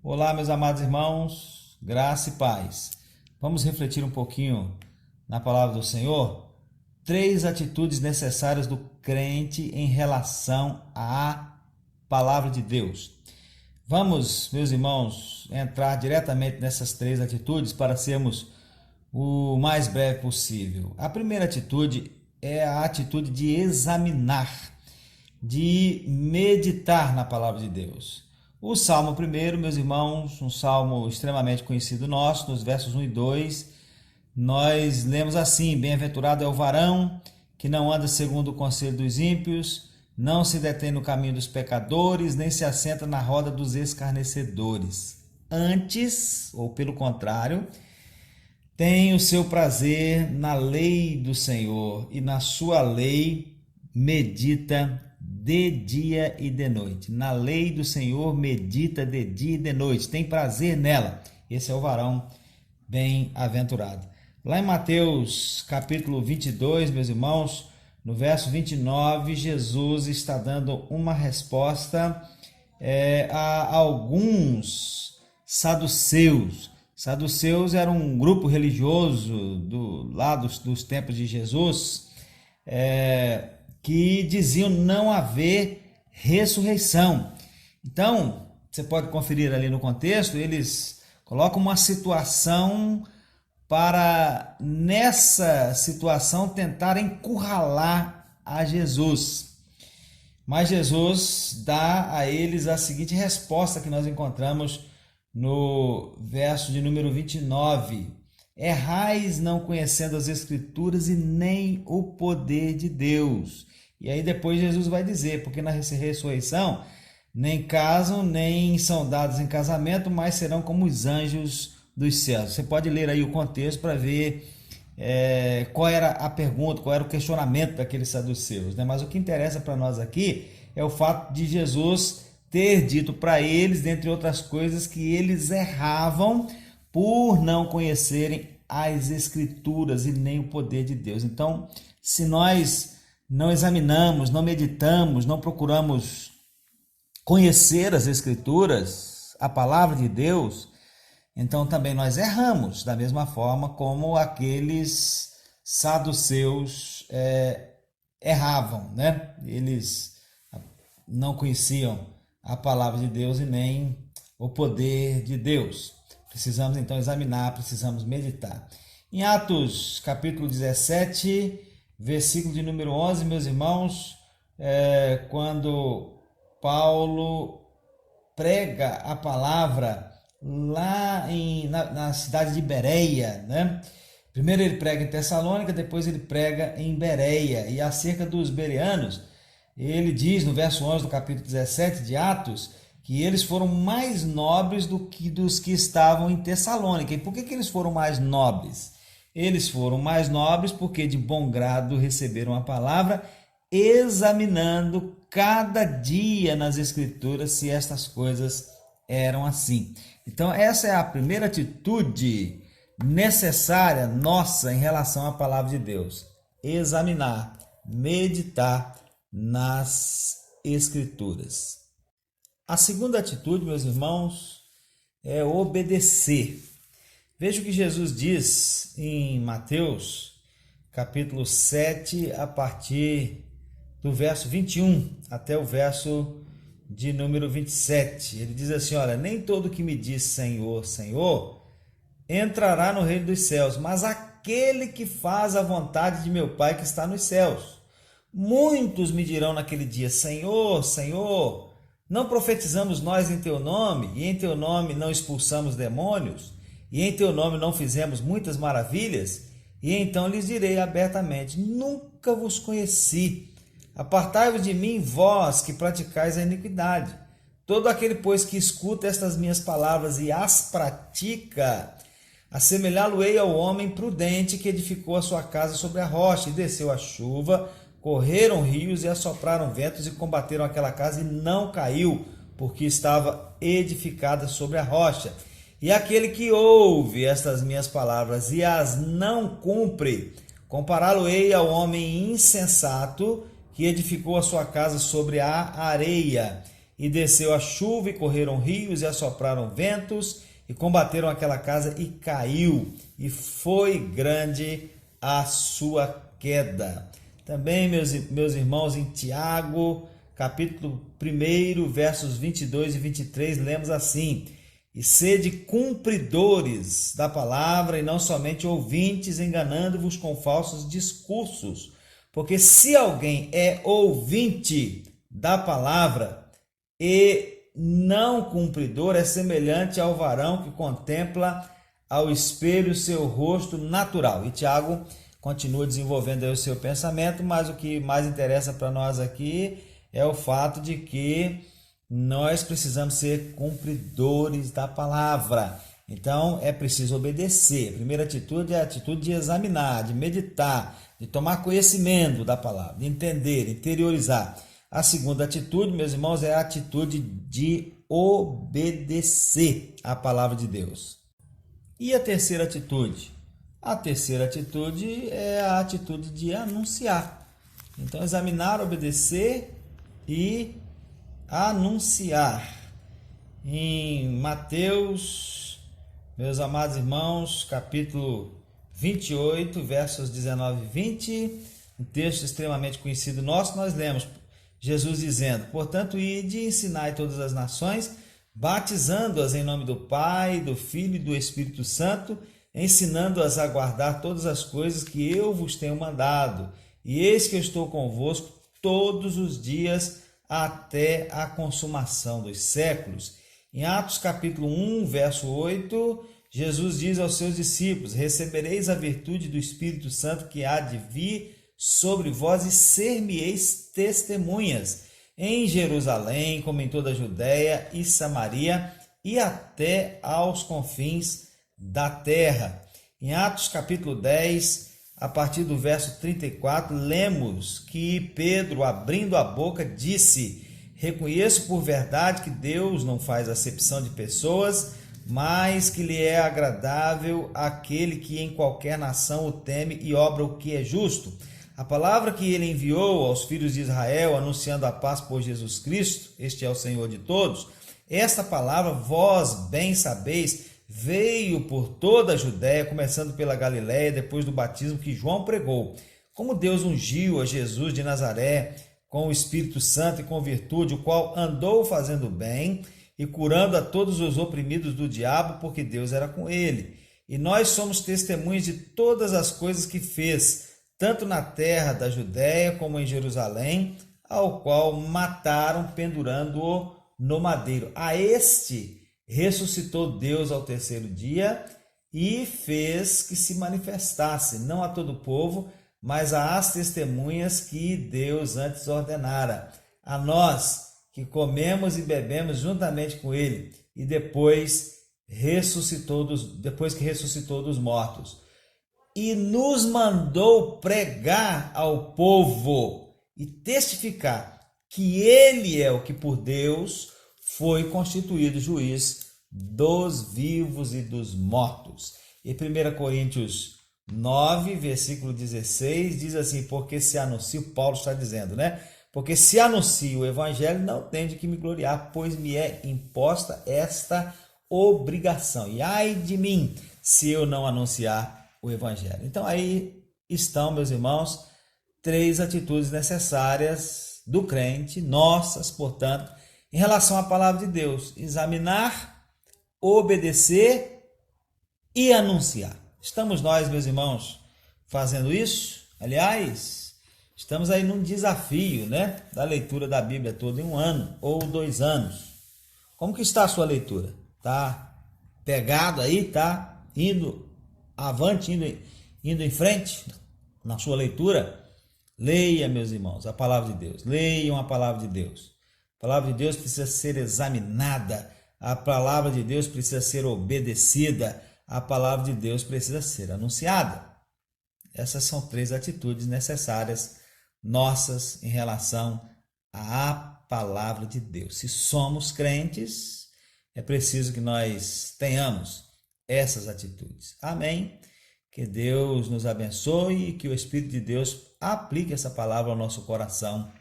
Olá, meus amados irmãos, graça e paz. Vamos refletir um pouquinho na palavra do Senhor? Três atitudes necessárias do crente em relação à palavra de Deus. Vamos, meus irmãos, entrar diretamente nessas três atitudes para sermos o mais breve possível. A primeira atitude é a atitude de examinar, de meditar na palavra de Deus. O Salmo 1, meus irmãos, um salmo extremamente conhecido nosso, nos versos 1 e 2, nós lemos assim: Bem-aventurado é o varão que não anda segundo o conselho dos ímpios, não se detém no caminho dos pecadores, nem se assenta na roda dos escarnecedores. Antes, ou pelo contrário, tem o seu prazer na lei do Senhor, e na sua lei medita de dia e de noite. Na lei do Senhor medita de dia e de noite, tem prazer nela. Esse é o varão bem-aventurado. Lá em Mateus capítulo 22, meus irmãos, no verso 29, Jesus está dando uma resposta a alguns saduceus. Saduceus era um grupo religioso lá dos tempos de Jesus, que diziam não haver ressurreição. Então, você pode conferir ali no contexto, eles colocam uma situação para, nessa situação, tentar encurralar a Jesus. Mas Jesus dá a eles a seguinte resposta que nós encontramos no verso de número 29. Errais não conhecendo as Escrituras e nem o poder de Deus. E aí depois Jesus vai dizer, porque na ressurreição nem casam, nem são dados em casamento, mas serão como os anjos dos céus. Você pode ler aí o contexto para ver qual era a pergunta, qual era o questionamento daqueles saduceus, né? Mas o que interessa para nós aqui é o fato de Jesus ter dito para eles, dentre outras coisas, que eles erravam por não conhecerem as Escrituras e nem o poder de Deus. Então, se nós não examinamos, não meditamos, não procuramos conhecer as Escrituras, a palavra de Deus, então também nós erramos, da mesma forma como aqueles saduceus erravam, né? Eles não conheciam a palavra de Deus e nem o poder de Deus. Precisamos então examinar, precisamos meditar. Em Atos capítulo 17, versículo de número 11, meus irmãos, quando Paulo prega a palavra lá na cidade de Bereia, né? Primeiro ele prega em Tessalônica, depois ele prega em Bereia. E acerca dos bereanos, ele diz no verso 11 do capítulo 17 de Atos, que eles foram mais nobres do que dos que estavam em Tessalônica. E por que eles foram mais nobres? Eles foram mais nobres porque de bom grado receberam a palavra, examinando cada dia nas Escrituras se estas coisas eram assim. Então essa é a primeira atitude necessária nossa em relação à palavra de Deus: examinar, meditar nas Escrituras. A segunda atitude, meus irmãos, é obedecer. Veja o que Jesus diz em Mateus, capítulo 7, a partir do verso 21 até o verso de número 27. Ele diz assim: olha, nem todo que me diz Senhor, Senhor, entrará no reino dos céus, mas aquele que faz a vontade de meu Pai que está nos céus. Muitos me dirão naquele dia: Senhor, Senhor, não profetizamos nós em teu nome, e em teu nome não expulsamos demônios, e em teu nome não fizemos muitas maravilhas? E então lhes direi abertamente: nunca vos conheci. Apartai-vos de mim, vós que praticais a iniquidade. Todo aquele, pois, que escuta estas minhas palavras e as pratica, assemelhá-lo-ei ao homem prudente que edificou a sua casa sobre a rocha, e desceu a chuva, correram rios e assopraram ventos e combateram aquela casa, e não caiu, porque estava edificada sobre a rocha. E aquele que ouve estas minhas palavras e as não cumpre, compará-lo-ei ao homem insensato que edificou a sua casa sobre a areia. E desceu a chuva, e correram rios, e assopraram ventos, e combateram aquela casa, e caiu, e foi grande a sua queda. Também, meus irmãos, em Tiago, capítulo 1, versos 22 e 23, lemos assim: E sede cumpridores da palavra, e não somente ouvintes, enganando-vos com falsos discursos. Porque se alguém é ouvinte da palavra e não cumpridor, é semelhante ao varão que contempla ao espelho seu rosto natural. E Tiago continua desenvolvendo aí o seu pensamento, mas o que mais interessa para nós aqui é o fato de que nós precisamos ser cumpridores da palavra. Então é preciso obedecer. A primeira atitude é a atitude de examinar, de meditar, de tomar conhecimento da palavra, de entender, interiorizar. A segunda atitude, meus irmãos, é a atitude de obedecer à palavra de Deus. E a terceira atitude? A terceira atitude é a atitude de anunciar. Então, examinar, obedecer e anunciar. Em Mateus, meus amados irmãos, capítulo 28, versos 19 e 20, um texto extremamente conhecido nosso, nós lemos Jesus dizendo: Portanto, ide e ensinai todas as nações, batizando-as em nome do Pai, do Filho e do Espírito Santo, ensinando-as a guardar todas as coisas que eu vos tenho mandado. E eis que eu estou convosco todos os dias até a consumação dos séculos. Em Atos capítulo 1, verso 8, Jesus diz aos seus discípulos: Recebereis a virtude do Espírito Santo que há de vir sobre vós, e ser-me-eis testemunhas em Jerusalém, como em toda a Judéia e Samaria, e até aos confins da terra. Em Atos capítulo 10, a partir do verso 34, lemos que Pedro, abrindo a boca, disse: Reconheço por verdade que Deus não faz acepção de pessoas, mas que lhe é agradável aquele que em qualquer nação o teme e obra o que é justo. A palavra que ele enviou aos filhos de Israel, anunciando a paz por Jesus Cristo, este é o Senhor de todos, esta palavra, vós bem sabeis, veio por toda a Judéia, começando pela Galiléia, depois do batismo que João pregou. Como Deus ungiu a Jesus de Nazaré com o Espírito Santo e com virtude, o qual andou fazendo bem e curando a todos os oprimidos do diabo, porque Deus era com ele. E nós somos testemunhas de todas as coisas que fez, tanto na terra da Judéia como em Jerusalém, ao qual mataram pendurando-o no madeiro. A este ressuscitou Deus ao terceiro dia e fez que se manifestasse, não a todo o povo, mas às testemunhas que Deus antes ordenara, a nós que comemos e bebemos juntamente com ele, e depois que ressuscitou dos mortos. E nos mandou pregar ao povo e testificar que ele é o que por Deus foi constituído juiz dos vivos e dos mortos. E 1 Coríntios 9, versículo 16, diz assim: porque se anuncio, Paulo está dizendo, né? Porque se anuncio o evangelho, não tenho de que me gloriar, pois me é imposta esta obrigação. E ai de mim, se eu não anunciar o evangelho. Então aí estão, meus irmãos, 3 atitudes necessárias do crente, nossas, portanto, em relação à palavra de Deus: examinar, obedecer e anunciar. Estamos nós, meus irmãos, fazendo isso? Aliás, estamos aí num desafio, né, da leitura da Bíblia toda em 1 ano ou 2 anos. Como que está a sua leitura? Está pegado aí? Está indo avante, indo em frente na sua leitura? Leia, meus irmãos, a palavra de Deus. Leiam a palavra de Deus. A palavra de Deus precisa ser examinada. A palavra de Deus precisa ser obedecida. A palavra de Deus precisa ser anunciada. Essas são 3 atitudes necessárias nossas em relação à palavra de Deus. Se somos crentes, é preciso que nós tenhamos essas atitudes. Amém? Que Deus nos abençoe e que o Espírito de Deus aplique essa palavra ao nosso coração.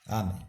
Amém.